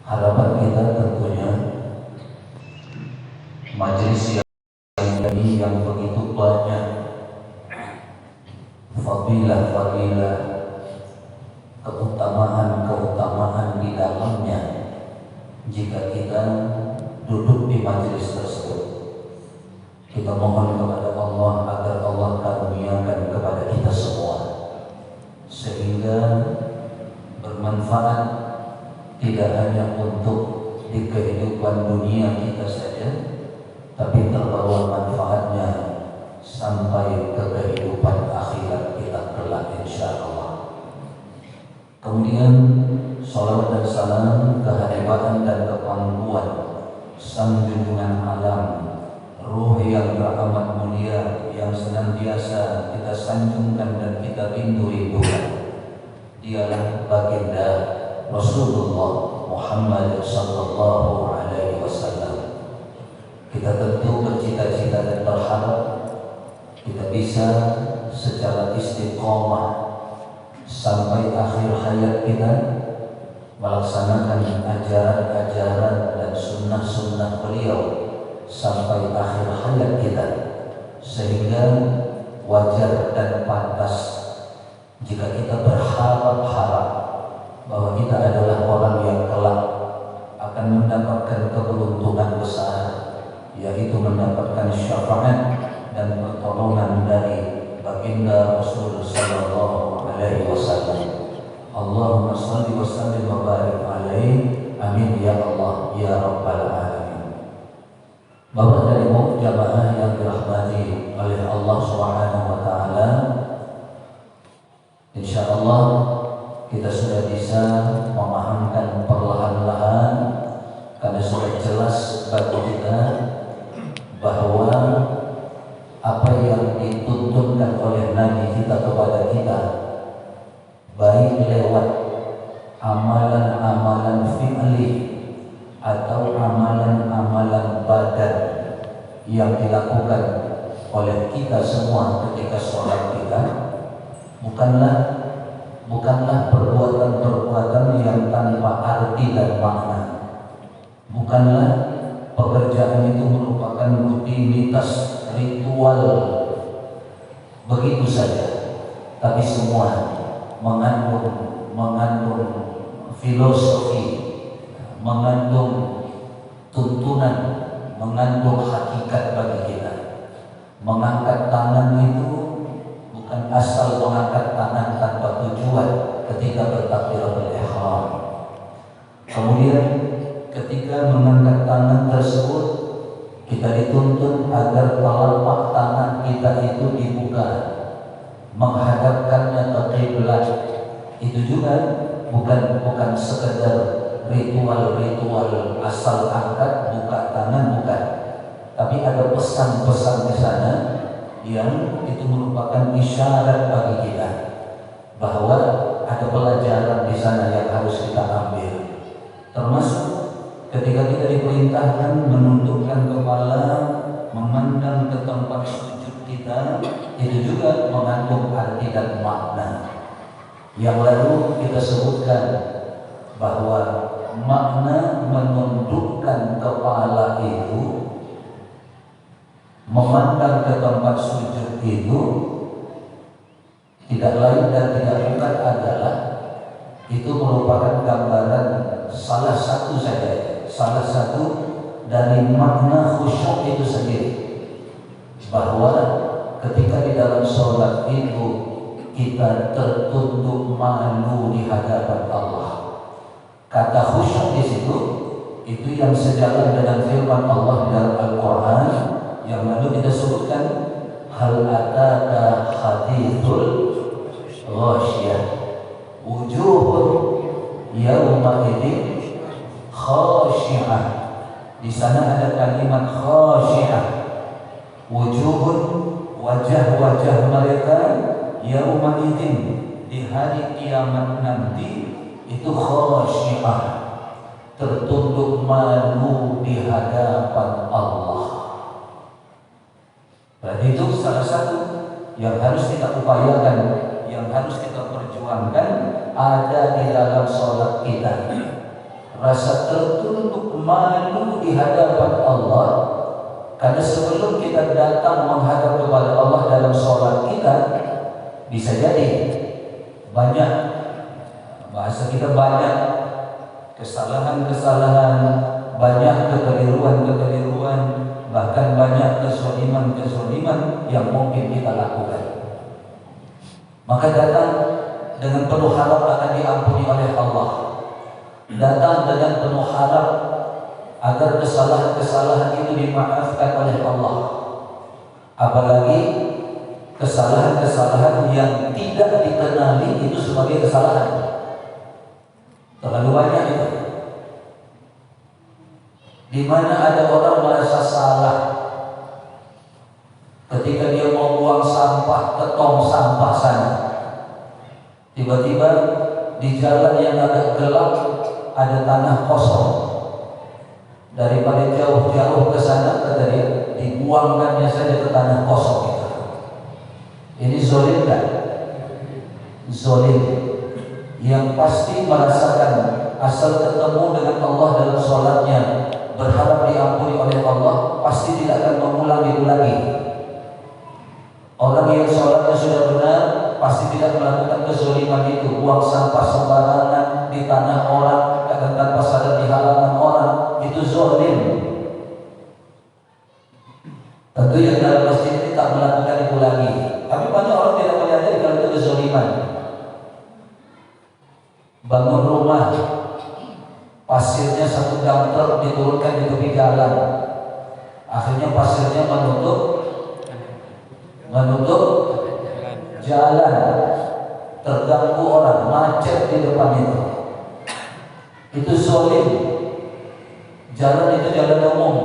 Harapan kita tentunya majelis ini yang begitu banyak fadilah-fadilah, keutamaan-keutamaan di dalamnya, jika kita duduk di majelis tersebut, kita mohon kepada Allah agar Allah karuniakan kepada kita semua sehingga bermanfaat tidak hanya untuk di kehidupan dunia kita saja, tapi terbawa manfaatnya sampai ke kehidupan akhirat kita kelak insyaallah. Kemudian salawat dan salam kehadiran dan kepangkuan sang junjungan alam, ruh yang beramat mulia yang senantiasa kita sanjungkan dan kita rindu-rindukan. Dialah baginda Rasulullah Muhammad sallallahu alaihi wasallam. Kita tentu bercita-cita dan berharap kita bisa secara istiqomah sampai akhir hayat kita melaksanakan ajaran-ajaran dan sunnah-sunnah beliau sampai akhir hayat kita, sehingga wajar dan pantas jika kita berharap-harap bahwa kita adalah orang yang kelak akan mendapatkan keberuntungan besar, yaitu mendapatkan syafaat dan pertolongan dari baginda Rasul sallallahu alaihi wasallam. Allahumma shalli wa sallim wa barik alaihi, amin ya Allah ya rabbal alamin. Bapak dan Ibu jamaah yang dirahmati oleh Allah Subhanahu wa taala, insyaallah kita sudah bisa memahamkan perlahan-lahan, karena sudah jelas bagi kita bahwa apa yang dituntunkan oleh Nabi kita kepada kita, baik lewat amalan-amalan fi'li atau amalan-amalan badan yang dilakukan oleh kita semua ketika sholat kita, bukanlah perbuatan-perbuatan yang tanpa arti dan makna. Bukanlah pekerjaan itu merupakan rutinitas ritual begitu saja, tapi semua mengandung filosofi, mengandung tuntunan, mengandung hakikat bagi kita. Mengangkat tangan itu bukan asal mengangkat tangan tanpa tujuan ketika bertakbiratul ihram. Kemudian ketika mengangkat tangan tersebut, kita dituntut agar telapak tangan kita itu dibuka, menghadapkannya ke kiblat. Itu juga bukan sekedar ritual asal angkat buka tangan, bukan. Tapi ada pesan-pesan di sana yang itu merupakan isyarat bagi kita bahwa ada pelajaran di sana yang harus kita ambil. Termasuk ketika kita diperintahkan menundukkan kepala, memandang ke tempat sujud kita, itu juga mengandung arti dan makna. Yang lalu kita sebutkan bahwa makna menundukkan kepala itu, memandang ke tempat sujud itu tidak lain dan tidak bukan adalah itu merupakan gambaran salah satu dari makna khusyuk itu sendiri, bahwa ketika di dalam sholat itu kita tertunduk malu di hadapan Allah. Kata khusyuk di situ itu yang sejalan dengan firman Allah dalam Al-Quran yang lalu kita sebutkan, hal ataka hadithul ghasyiyah wujuhun yawma idzin khashi'ah. Di sana ada kalimat khashi'ah, wujuhun, wajah-wajah mereka, yawma idzin, di hari kiamat nanti itu khashi'ah, tertunduk malu di hadapan Allah. Berarti itu salah satu yang harus kita upayakan, yang harus kita perjuangkan ada di dalam sholat kita. rasa tertunduk malu di hadapan Allah. Karena sebelum kita datang menghadap kepada Allah dalam sholat kita, bisa jadi banyak, bahasa kita banyak kesalahan-kesalahan, banyak kekeliruan-kekeliruan, bahkan banyak kezaliman-kezaliman yang mungkin kita lakukan. Maka datang dengan penuh harap akan diampuni oleh Allah. Datang dengan penuh harap agar kesalahan-kesalahan itu dimaafkan oleh Allah. Apalagi kesalahan-kesalahan yang tidak dikenali itu sebagai kesalahan. Terlalu banyak itu. Di mana ada orang merasa salah ketika dia mau buang sampah ke tong sampah sana. Tiba-tiba di jalan yang agak gelap ada tanah kosong. Daripada jauh-jauh ke sana, kata dia, dibuangkannya saja ke tanah kosong itu. Ini zolim kan? Zolim yang pasti merasakan asal ketemu dengan Allah dalam sholatnya, berharap diampuni oleh Allah, pasti tidak akan mengulang itu lagi. Orang yang sholatnya sudah benar pasti tidak melakukan kezaliman itu, buang sampah sembarangan di tanah orang, kadang tanpa sadar di halaman orang, itu zalim. Tentu yang dalam masjid ini tak melakukan itu lagi. Tapi banyak orang tidak menyadari kalau itu kezaliman. Bangun rumah, pasirnya satu dam truk diturunkan di tepi jalan, akhirnya pasirnya menutup jalan, terganggu orang, macet di depan itu. Itu zalim. Jalan itu jalan umum.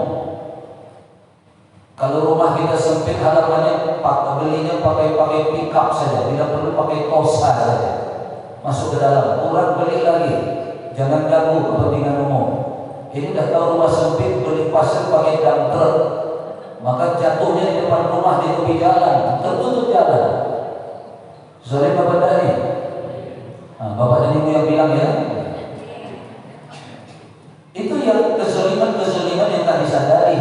Kalau rumah kita sempit, halamannya belinya pakai pickup saja, tidak perlu pakai tosa saja. Masuk ke dalam, kurang beli lagi. Jangan ganggu kepentingan umum. Ini dah tahu rumah sempit, beli pasir pakai dump truck, maka jatuhnya di depan rumah di tepi jalan, tertutup jalan. Zalim apa tadi? Bapak dan Ibu yang bilang ya. Itu yang kezaliman-kezaliman yang tak disadari.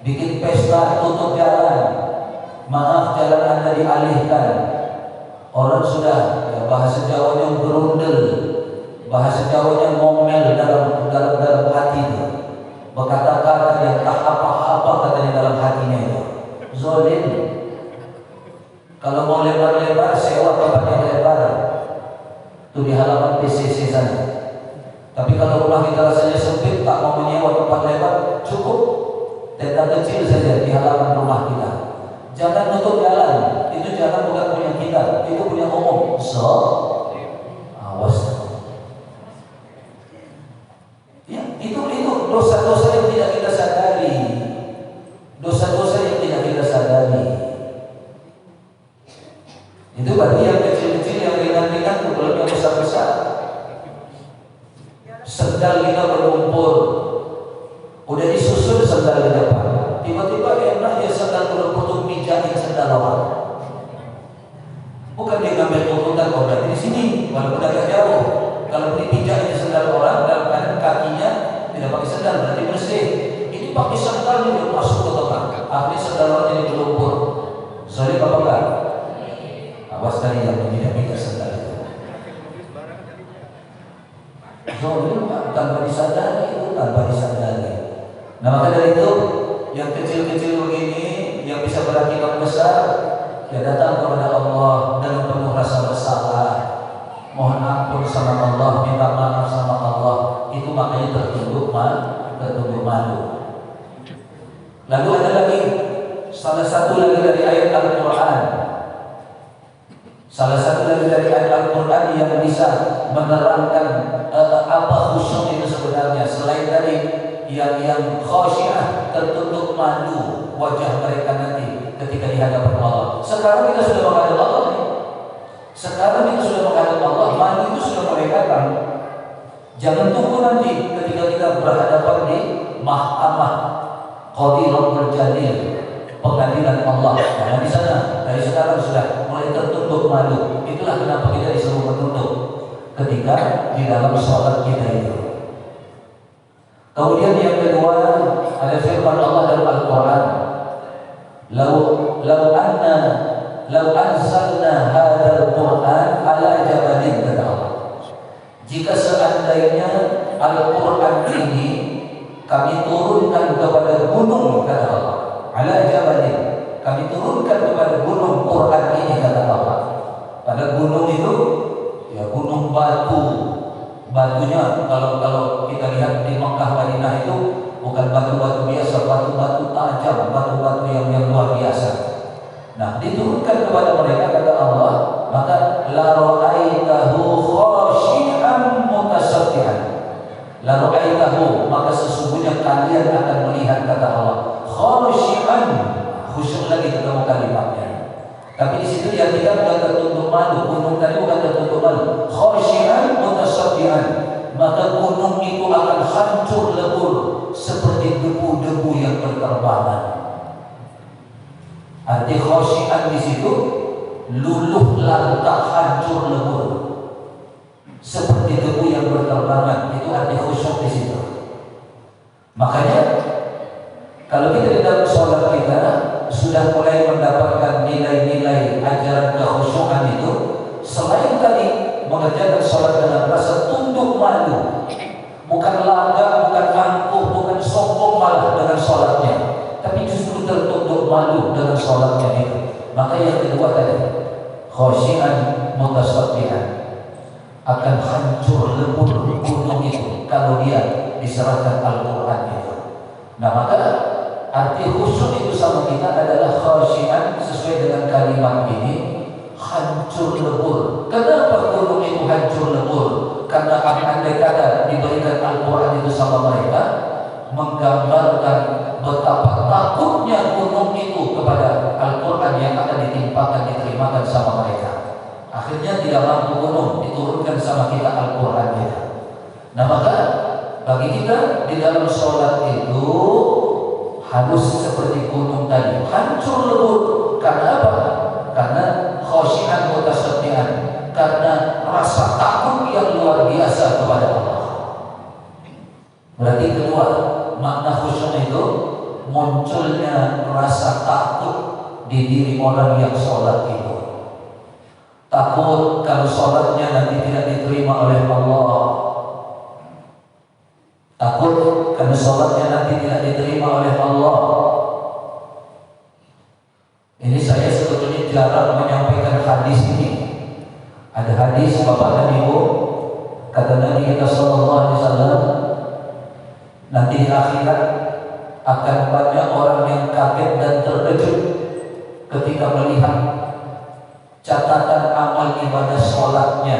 Bikin pesta, tutup jalan, maaf jalan Anda dialihkan. Orang sudah, ya, bahasa Jawanya gerundel, bahasa Jawanya ngomel dalam hati itu, berkata-kata yang tak apa-apa katanya dalam hatinya itu. Zalim. Kalau mau lebar-lebar, sewa tempat yang lebar, itu di halaman PCC sana. Tapi kalau rumah kita rasanya sempit, tak mau menyewa tempat lebar, cukup tenda kecil saja di halaman rumah kita. Jangan tutup jalan. Itu jalan bukan punya kita, itu punya umum. So, awas. Ya, itu dosa-dosa yang tidak kita sadari. Dosa-dosa yang tidak kita sadari. Itu berarti yang kecil-kecil, yang ringan-ringan, belum yang besar-besar. Sendal kita berlumpur, udah disusun sendal di depan, tiba-tiba enak ya sendal berlumpur untuk mijahin sendal orang. Bukan dia ngambil tuntutan, oh berarti di sini, walaupun agak jauh. Kalau dipijahin sendal orang dalam keadaan kakinya tidak pakai sendal, berarti bersih. Ini pakai sendal ini masuk ke tengah, akhirnya sendal orang jadi berlumpur. Sorry apa enggak? Awas dari yang tidak pindah sendal itu. Zalim tanpa disadari, itu tanpa disadari. Nah maka dari itu yang kecil-kecil begini yang bisa berakibat besar, ya datang kepada Allah dengan penuh rasa bersalah, mohon ampun sama Allah, minta maaf sama Allah. Itu makanya tertunduk malu. Lalu ada lagi salah satu lagi dari ayat Al-Quran. Salah satu lagi dari ayat Al-Quran yang bisa menerangkan apa khusyuk itu sebenarnya, selain tadi yang khasyah, tertunduk malu wajah mereka nanti ketika di hadapan Allah. Sekarang kita sudah menghadap Allah nih. Sekarang kita sudah menghadap Allah, malu itu sudah mereka. Jangan tunggu nanti ketika kita berhadapan di mahkamah Qadhi Rabbul Jalil, pengadilan Allah. Jangan di sana. Dari sekarang sudah mulai tertunduk malu. Itulah kenapa kita disuruh menunduk ketika di dalam sholat kita itu. Kemudian yang kedua, ada firman Allah dalam Al-Quran, Lau anzalna hadzal Qur'an ala jabalin, kata Allah. Jika seandainya Al-Quran ini kami turunkan kepada gunung, kata Allah. Ala jabalin, kami turunkan kepada gunung Quran ini, kata Allah. Pada gunung itu, ya gunung batu. Batunya kalau kita lihat di Mekah Madinah itu bukan batu-batu biasa, batu-batu tajam, batu-batu yang luar biasa. Nah, diturunkan kepada mereka, kata Allah, maka la ra'aitahu khashi'an mutasaddian. La ra'aitahu, maka sesungguhnya kalian akan melihat, kata Allah, khashi'an, khusyuk lagi ketemu kalimatnya. Tapi di situ dia tidak tertutup malu. Gunung tadi bukan tertutup malu. Khashi'an mutasaddian, maka gunung itu akan hancur lebur seperti debu-debu yang berterbangan. Arti khasyian di situ luluh lantak, hancur lebur seperti debu yang berterbangan. Itu arti khusyuk di situ. Makanya kalau kita di dalam sholat kita sudah mulai mendapatkan nilai-nilai ajaran kekhusyukan itu, selain tadi mengerjakan sholat dengan rasa tunduk malu, bukan langgar, bukan angkuh, bukan sombong malah dengan sholatnya, tapi justru tertunduk malu dengan sholatnya itu. Maka yang kedua tadi, khasyian mutasaddian, akan hancur lebur gunung itu kalau dia diserahkan Al-Quran itu. Nah, maka arti khusyuk itu sama kita adalah khasyian sesuai dengan kalimat ini, hancur lebur. Kenapa gunung itu hancur lebur? Karena andai kata diberikan Al-Quran itu sama mereka, menggambarkan betapa takutnya gunung itu kepada Al-Quran yang akan ditimpakan, diterimakan sama mereka. Akhirnya tidak mampu gunung diturunkan sama kita Al-Quran itu. Nah, maka bagi kita di dalam sholat itu harus seperti gunung tadi, hancur lebur. Karena apa? Karena khasyian mutasaddian, karena rasa takut yang luar biasa kepada Allah. Berarti kedua, makna khusyuk itu munculnya rasa takut di diri orang yang sholat itu. Takut kalau sholatnya nanti tidak diterima oleh Allah. Takut karena sholatnya nanti tidak diterima oleh Allah. Ini saya sebetulnya jarang menyampaikan hadis ini. Ada hadis Bapak dan Ibu, kata Nabi kita sallallahu alaihi wasallam, nanti di akhirat akan banyak orang yang kaget dan terkejut ketika melihat catatan amal ibadah sholatnya.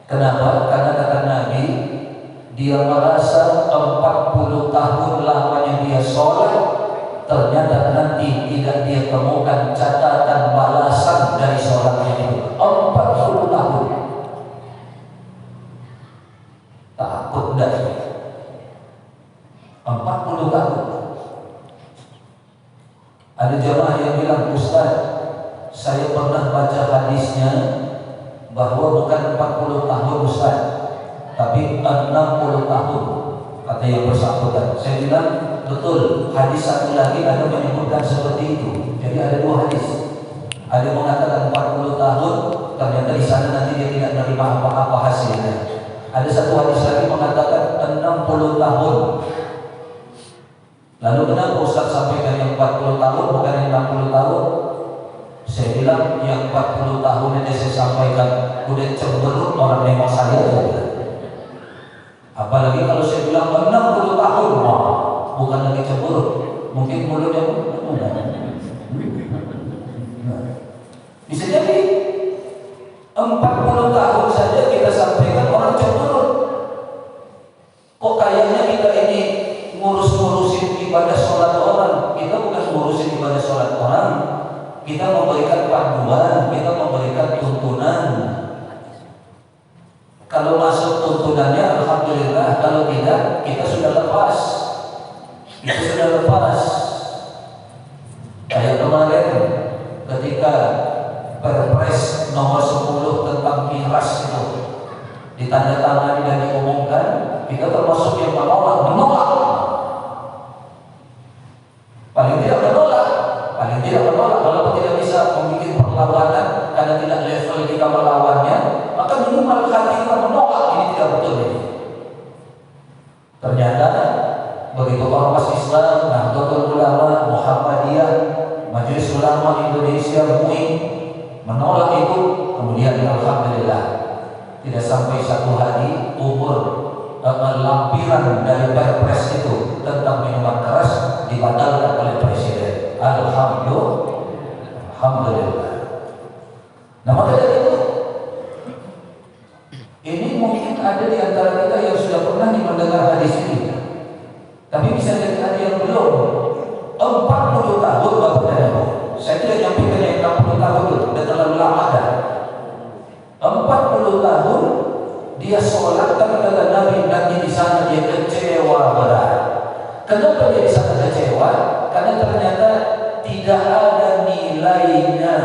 Kenapa? Karena kata Nabi, dia merasa 40 tahun lamanya dia sholat, ternyata nanti tidak dia temukan catatan balasan dari sholatnya itu. 40 tahun. Takut dari 40 tahun. Ada jemaah yang bilang, Ustaz, saya pernah baca hadisnya bahwa bukan 40 tahun Ustaz, tapi 60 tahun, kata yang bersangkutan. Saya bilang, betul, hadis satu lagi ada menyebutkan seperti itu. Jadi ada dua hadis. Ada yang mengatakan 40 tahun, ternyata di sana nanti dia tidak menerima apa-apa hasilnya. Ada satu hadis lagi mengatakan 60 tahun. Lalu kenapa Ustaz sampaikan yang 40 tahun bukan yang 60 tahun? Saya bilang yang 40 tahun ini saya sampaikan udah cemberut orang nengok saya. Apalagi kalau saya bilang 60 tahun, wah, bukan lagi cemberut, mungkin mulutnya udah. Bisa jadi 40 tahun saja kita sampaikan orang cemberut. Kok kayaknya kita ini ngurus-ngurusin ibadah sholat orang. Kita bukan ngurusin ibadah sholat orang, kita memberikan panduan, kita memberikan tuntunan. Kalau masuk tuntunannya alhamdulillah, kalau tidak kita sudah lepas. Kita sudah lepas. Kayak kemarin ketika Perpres nomor 10 tentang miras itu ditandatangani dan diumumkan, kita termasuk yang menolak kita betul ini. Ternyata begitu ormas Islam, Nahdlatul Ulama, Muhammadiyah, Majelis Ulama Indonesia, MUI menolak itu, kemudian alhamdulillah tidak sampai satu hari umur lampiran dari Perpres itu tentang minuman keras dibatalkan oleh Presiden. Alhamdulillah. Nah, maka dari itu, ini mungkin ada di antara kita yang sudah pernah mendengar hadis ini, tapi bisa jadi ada yang belum. 40 tahun Bapak dan Ibu. Saya tidak nyampaikan yang 60 tahun itu, sudah terlalu lama dah. 40 tahun dia sholat, kata Nabi, nanti di sana dia kecewa berat. Kenapa dia di sana kecewa? Karena ternyata tidak ada nilainya.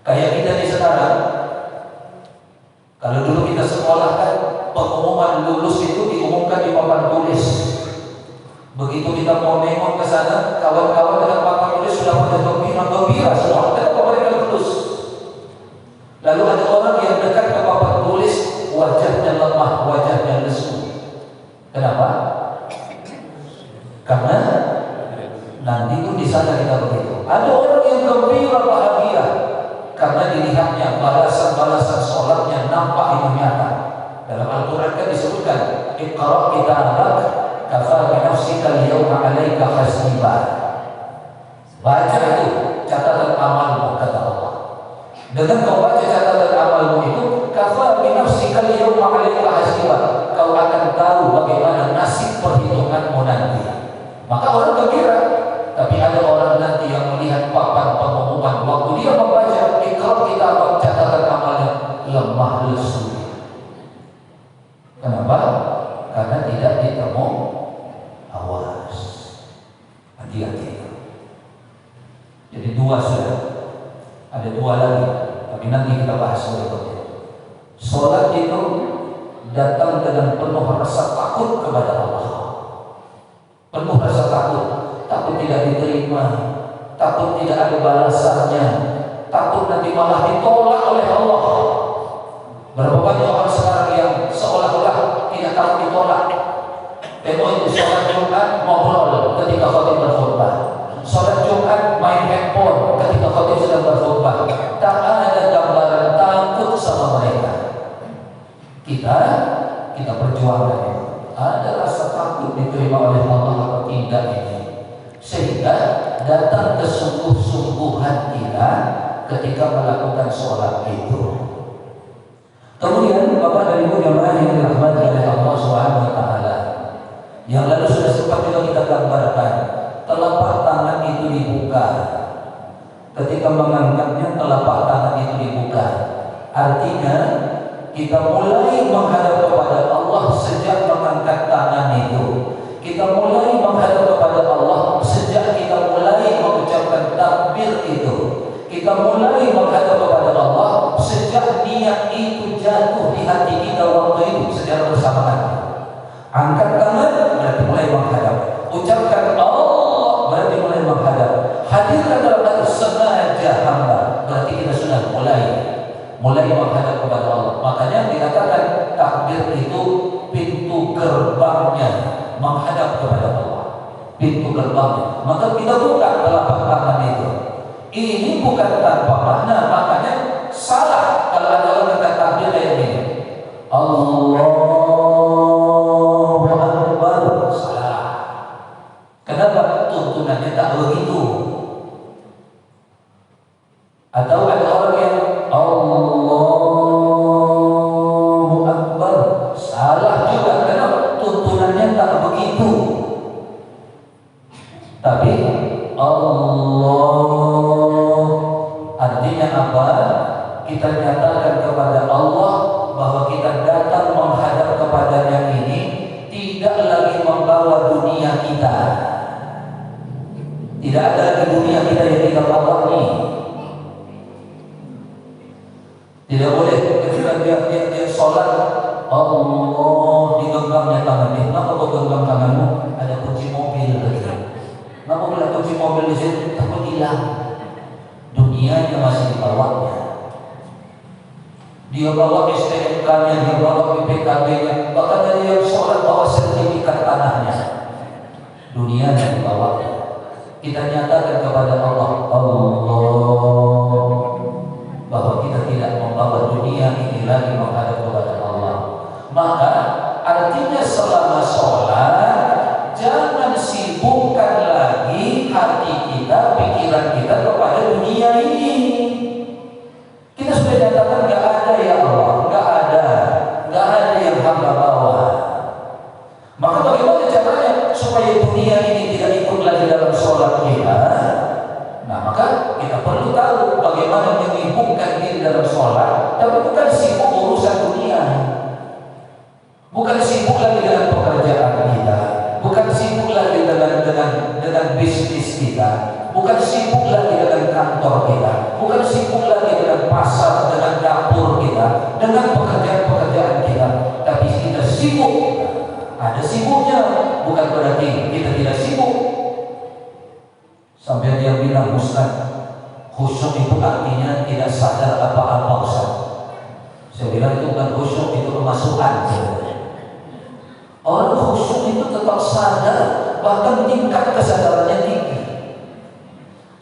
Kayak kita di sekarang, kalau dulu kita sekolah kan pengumuman lulus itu diumumkan di papan tulis. Begitu kita mau nengok ke sana, kawan-kawan dengan papan tulis sudah pada gembira semua. Kenapa mereka lulus? Lalu ada orang yang dekat ke papan tulis, wajahnya lemah, wajahnya lesu. Kenapa? Karena nanti itu di sana kita begitu. Ada orang yang gembira, bahagia, karena dilihatnya balasan-balasan sholatnya nampak itu nyata. Dalam Al-Quran kan disebutkan, Iqra' kitabak kafa bi nafsika al-yawma 'alaika hasiba. Baca itu catatan amalmu, kata Allah. Dengan kau baca catatan amalmu itu, kafa bi nafsika al-yawma 'alaika hasiba, kau akan tahu bagaimana nasib perhitunganmu nanti. Maka orang gembira. Tapi ada orang nanti yang melihat papan pengumuman, waktu dia membaca Iqra' kitabak, catatan amalnya lemah lesu. Kenapa? Karena tidak ditemu. Awas, hati-hati. Jadi dua sudah, ada dua lagi, tapi nanti kita bahas berikutnya. Sholat itu datang dengan penuh rasa takut kepada Allah, penuh rasa takut. Takut tidak diterima, takut tidak ada balasannya, takut nanti malah ditolak oleh Allah. Berapa banyak orang sekarang yang seolah-olah tidak takut ditolak. Tengok itu sholat Jumat ngobrol ketika khotib berkhutbah, sholat Jumat main handphone ketika khotib sedang berkhutbah. Tak ada gambaran takut sama mereka. Kita perjuangkan itu. Ada rasa takut diterima oleh Allah atau tidak ini, sehingga datang kesungguh-sungguhan kita ketika melakukan sholat itu. Kemudian Bapak dan Ibu jamaah yang dirahmati oleh Allah Subhanahu wa taala, yang lalu sudah sempat juga kita gambarkan, telapak tangan itu dibuka. Ketika mengangkatnya, telapak tangan itu dibuka. Artinya kita mulai menghadap kepada Allah sejak mengangkat tangan itu. Kita mulai menghadap kepada Allah sejak kita mulai mengucapkan takbir itu. Kita mulai menghadap kepada Allah sejak niat itu jatuh di hati kita waktu itu secara bersamaan. Angkat tangan berarti mulai menghadap. Ucapkan Allah berarti mulai menghadap. Hadirkan dalam hati sengaja hamba berarti kita sudah mulai menghadap kepada Allah. Makanya dikatakan takbir itu pintu gerbangnya menghadap kepada Allah, pintu gerbangnya. Maka kita buka telapak tangan itu. Ini bukan tanpa makna, makanya salah kalau ada orang kata takbir kayak gini, Allahu Akbar. Salah. Kenapa? Tuntunannya tak begitu. Atau ada orang yang Allahu Akbar. Salah juga. Kenapa? Tuntunannya tak begitu. Tapi Allah artinya apa? Kita nyatakan kepada Allah bahwa kita datang menghadap kepada rumahnya, bawa BPKB-nya, bahkan ada yang sholat bawa sertifikat tanahnya. Dunia yang dibawa. Kita nyatakan kepada Allah, bahwa kita tidak membawa dunia ini lagi menghadap kepada Allah. Maka artinya selama sholat jangan sibukkan lagi hati kita, pikiran kita kepada dunia ini. Kita sudah nyatakan nggak ada ya Allah, nggak ada yang hamba bawa. Maka bagaimana caranya supaya dunia ini tidak ikut lagi dalam sholat kita? Nah, maka kita perlu tahu bagaimana menyibukkan diri dalam sholat, tapi bukan sibuk urusan dunia, bukan sibuk lagi dengan pekerjaan kita, bukan sibuk lagi dengan bisnis kita, bukan sibuk lagi dengan kantor kita, bukan sibuk lagi dengan pasar, dengan dapur kita, dengan pekerjaan-pekerjaan kita, tapi kita sibuk. Ada sibuknya, bukan berarti kita tidak sibuk. Sampai dia bilang, Ustaz, khusyuk itu artinya tidak sadar apa-apa, Ustaz. Saya bilang itu bukan khusyuk, itu kemasukan. Orang khusyuk itu tetap sadar, bahkan tingkat kesadarannya tinggi.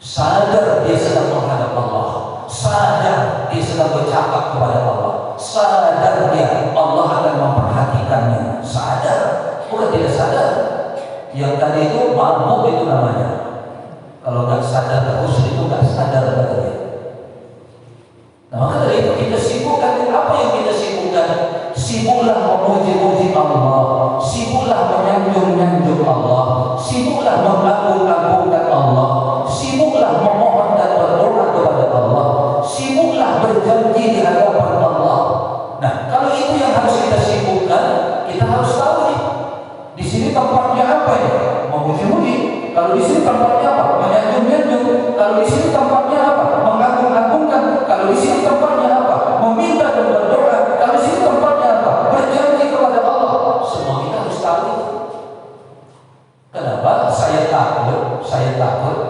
Sadar dia sedang menghadap Allah, sadar dia sedang bercakap kepada Allah, sadar dia Allah akan memperhatikannya, sadar, bukan tidak sadar. Yang tadi itu mabuk itu namanya. Kalau nggak sadar khusyuk itu nggak sadar katanya. Nah, maka dari itu kita sibukkan. Apa yang kita sibukkan? Sibuklah memuji-muji Allah, sibuklah menyanjung-nyanjung Allah, sibuklah mengagung-agungkan Allah, sibuklah memohon dan berdoa kepada Allah, sibuklah berjanji di hadapan Allah. Nah, kalau itu yang harus kita sibukkan, kita harus tahu nih, di sini tempatnya apa ya? Memuji-muji. Kalau di sini tempatnya apa? Menyanjung-nyanjung. Kalau di sini tempatnya apa? Mengagung-agungkan. Kalau di sini tempatnya apa? Meminta dan berdoa. Kalau di sini tempatnya apa? Berjanji kepada Allah. Semua kita harus tahu itu. Kenapa? Saya takut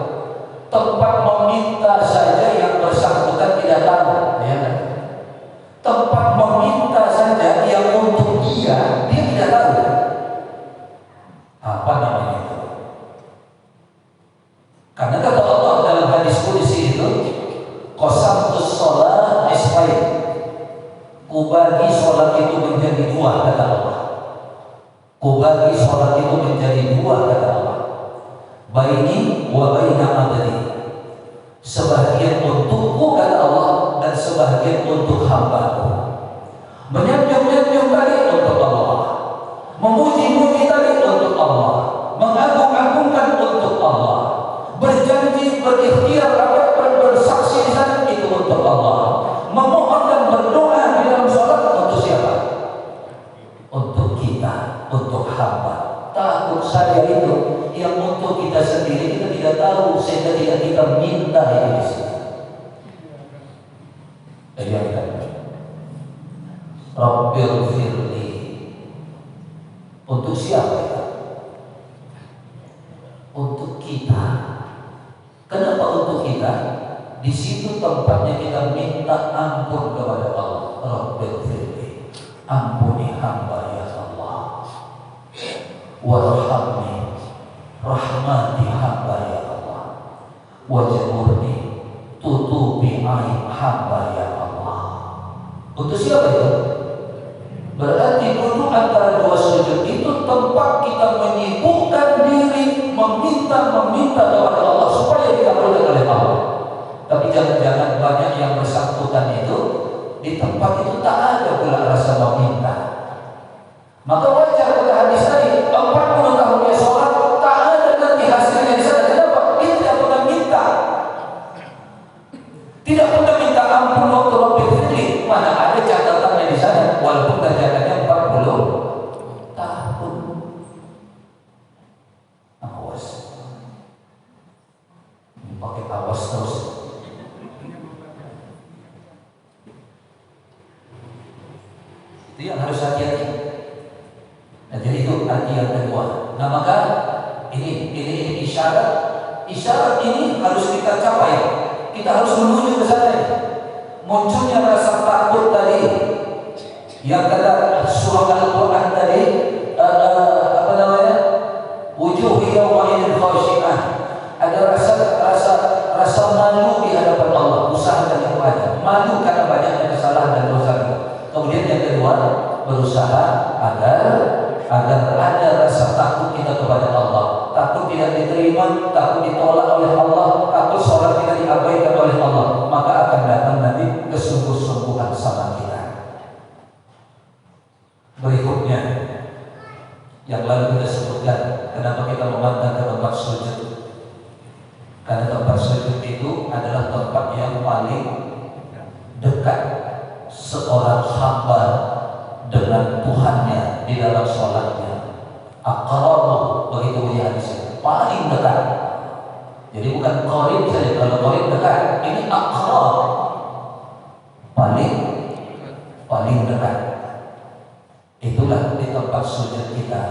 tempat meminta saja yang bersangkutan tidak tahu, ya kan? Tempat meminta saja yang untuk dia tidak tahu. Apa namanya itu? Karena kata Allah dalam hadis qudsi itu, qasamtus shalah nisfain. Kubagi sholat itu menjadi dua, kata Allah. Kubagi sholat itu menjadi dua, kata Allah. Baini wa baina abdi. Sebagian untukku, kata Allah, dan sebagian untuk hamba-Ku. Menyanjung-nyanjung tadi untuk Allah, memuji-muji tadi untuk Allah, mengagung-agungkan untuk Allah, berjanji, berikhtiar, bersaksi di sana itu untuk Allah, memohon dan berdoa di dalam sholat untuk siapa? Untuk kita, untuk hamba. Takut saya itu yang untuk kita sendiri kita tidak tahu, sehingga tidak kita minta itu di sini. Rabbil firli. Untuk siapa itu? Untuk kita. Kenapa untuk kita? Di situ tempatnya kita minta ampun kepada Allah. Rabbil firli. Ampuni hamba ya Allah. Warhamni. Rahmati hamba ya Allah. Wajburni. Tutupi aib hamba ya Allah. Untuk siapa itu? Berarti duduk antara dua sujud itu tempat kita menyibukkan diri, meminta kepada Allah supaya dikabulkan oleh Allah. Tapi jangan-jangan banyak yang bersangkutan itu di tempat itu tak ada pula rasa meminta. Maka wajar kata hadis tadi, 40 tahun dia sholat tak ada nanti hasilnya di sana. Kenapa? Dia tidak pernah minta. Tidak pernah minta ampun waktu Rabbil firli. Mana ada catatannya di sana, walaupun catatannya 40 tahun. Awas. Pakai awas terus. Itu yang harus hati-hati. Nah, jadi itu arti yang kedua. Nah, maka ini isyarat ini harus kita capai. Kita harus menuju ke sana. Munculnya rasa takut tadi Yang kata surah Al-Quran tadi, apa namanya? Wujuh yawma idin khashi'ah. Ada rasa malu di hadapan Allah. Usahakan itu ada. Malu karena banyaknya kesalahan dan dosa. Kemudian yang kedua, berusaha agar ada rasa takut kita kepada Allah. Takut tidak diterima, takut ditolak oleh Allah, takut sholat kita diabaikan oleh Allah. Maka akan datang nanti kesungguh-sungguhan sama kita. Berikutnya yang lalu kita sebutkan, kenapa kita memandang ke tempat sujud? Karena tempat sujud itu adalah tempat yang paling dekat seorang hamba dengan Tuhannya di dalam sholatnya. Aqrabu, begitu bunyi hadisnya, paling dekat. Jadi bukan qarib saja, kalau qarib dekat, ini aqrab, paling dekat. Itulah di tempat sujud kita.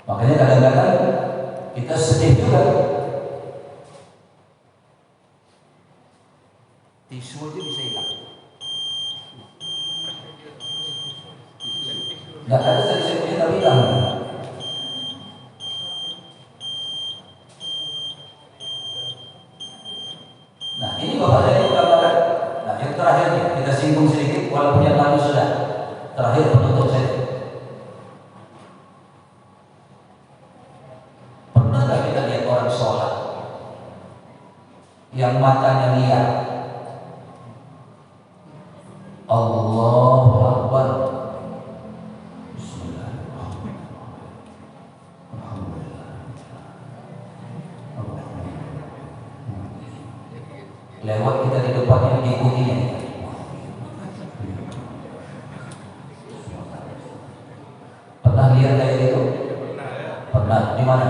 Makanya kadang-kadang kita sedih juga. Tisu aja bisa hilang. Nggak ada tadi saya punya tapi hilang. Nah ini Bapak saya gambarkan. Nah yang terakhir nih, kita singgung sedikit walaupun yang lalu sudah. Terakhir penutup saya. Pernahkah kita lihat orang sholat yang matanya liar? Allahu Akbar. Bismillahirrahmanirrahim. Alhamdulillah. Lewat kita di depannya diikutinya. Pernah lihat kayak gitu? Pernah. Di mana?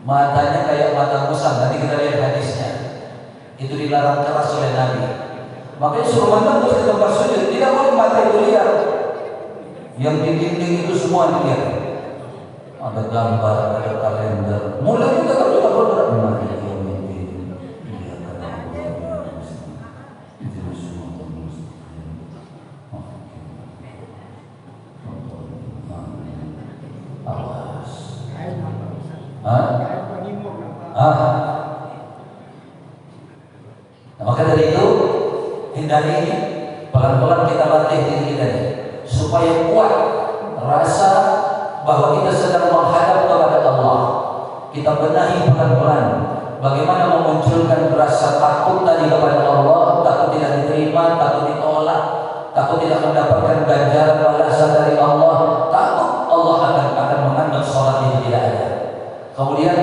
Matanya kayak mata musang. Nanti kita lihat hadisnya. Itu dilarang keras oleh Nabi. Makanya suruh mandang terus ke tempat sujud. Tidak boleh mata itu lihat. Yang di dinding itu semua dilihat. Ada gambar, ada kalender. Mulai kita tak bergerak. Nah, maka dari itu hindari ini, pelan-pelan kita latih diri kita ini supaya kuat rasa bahwa kita sedang menghadap kepada Allah. Kita benahi pelan-pelan bagaimana memunculkan rasa takut tadi kepada Allah, takut tidak diterima, takut ditolak, takut tidak mendapatkan ganjaran balasan dari Allah, takut Allah akan menganggap sholat itu tidak ada. Kemudian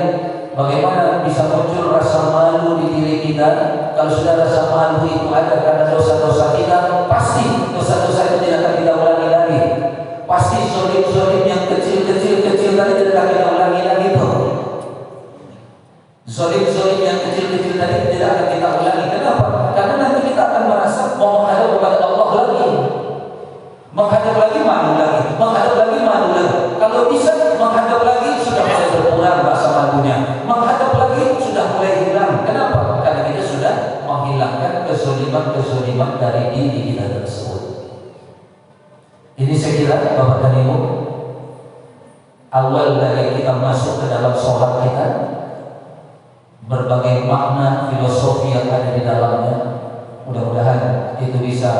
bagaimana bisa muncul rasa malu di diri kita? Kalau sudah rasa malu itu ada karena dosa-dosa kita, pasti dosa-dosa itu tidak akan kita ulangi lagi. Pasti zolim-zolim yang kecil-kecil tadi tidak akan kita ulangi lagi tuh. Zolim-zolim yang kecil-kecil tadi tidak akan kita ulangi. Kenapa? Karena nanti kita akan merasa mau menghadap kepada Allah lagi. Menghadap lagi malu lagi. Menghadap lagi malu lagi. Kalau bisa menghadap lagi sudah mulai berkurang rasa malunya. Menghadap lagi sudah mulai hilang. Kenapa? Karena kita sudah menghilangkan kezoliman dari diri kita tersebut. Ini saya kira Bapak dan Ibu, awal dari kita masuk ke dalam sholat kita, berbagai makna filosofi yang ada di dalamnya. Mudah-mudahan itu bisa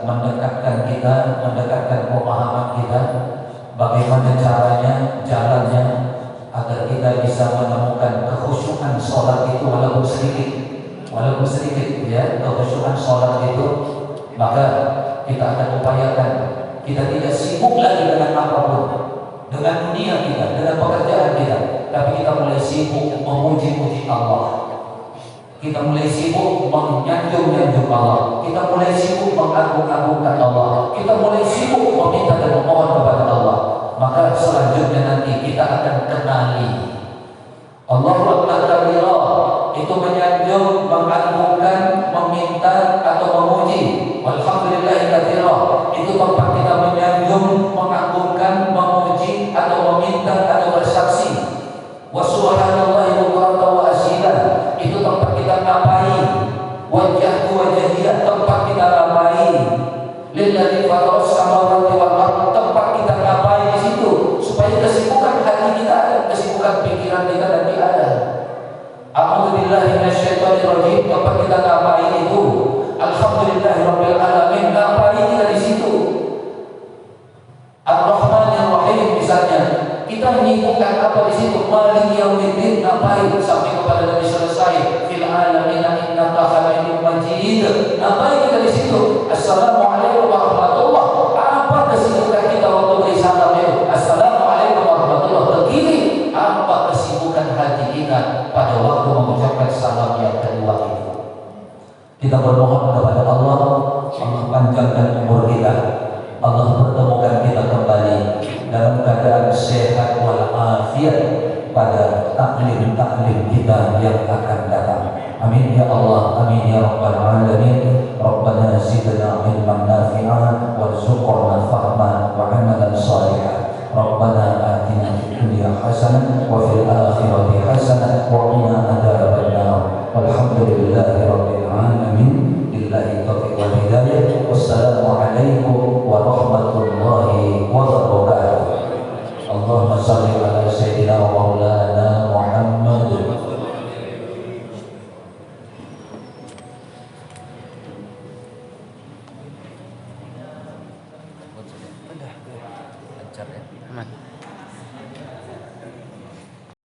mendekatkan kita, mendekatkan pemahaman kita, bagaimana caranya, jalannya, agar kita bisa menemukan kekhusyukan sholat itu walaupun sedikit ya, kekhusyukan sholat itu. Maka kita akan upayakan kita tidak sibuk lagi dengan apapun, dengan dunia kita, dengan pekerjaan kita, tapi kita mulai sibuk memuji-muji Allah. Kita mulai sibuk menyanjung-nyanjung Allah. Kita mulai sibuk mengagung-agungkan Allah. Kita mulai sibuk meminta dan memohon kepada Allah. Maka selanjutnya nanti kita akan kenali Allahu Akbar kabira, itu menyanjung, mengagungkan, meminta atau memuji. Walhamdulillahi katsira, itu tempat kita menyanjung, mengagungkan, memuji atau meminta atau bersaksi. Wa subhanallahi bukratan wa asila, itu ngapain? Wajhatu wajhiyah, tempat kita ngapain? Lilladzi fataras samawati wal ardh, tempat kita ngapain di situ? Supaya kesibukan hati kita ada, kesibukan pikiran kita nanti ada. A'udzubillahi minasyaitonir rajim, tempat kita ngapain itu? Alhamdulillahirabbil alamin, ngapain kita di situ? Ar-Rahmanir Rahim misalnya, kita menyibukkan apa di situ? Maliki yaumiddin, ngapain? Sampai kepada Nabi selesai, fil alamin innaka hamidum majid. Ngapain kita di situ? Assalamualaikum warahmatullahi wabarakatuh. Apa kesibukan kita waktu beri salam itu? Assalamualaikum warahmatullahi wabarakatuh. Begini, apa kesibukan hati kita pada waktu mengucapkan salam yang kedua itu? Kita bermohon kepada Allah, Allah panjangkan umur kita, Allah pertemukan kita kembali dalam keadaan sehat walafiat pada taklim kita yang akan datang. Amin ya Allah.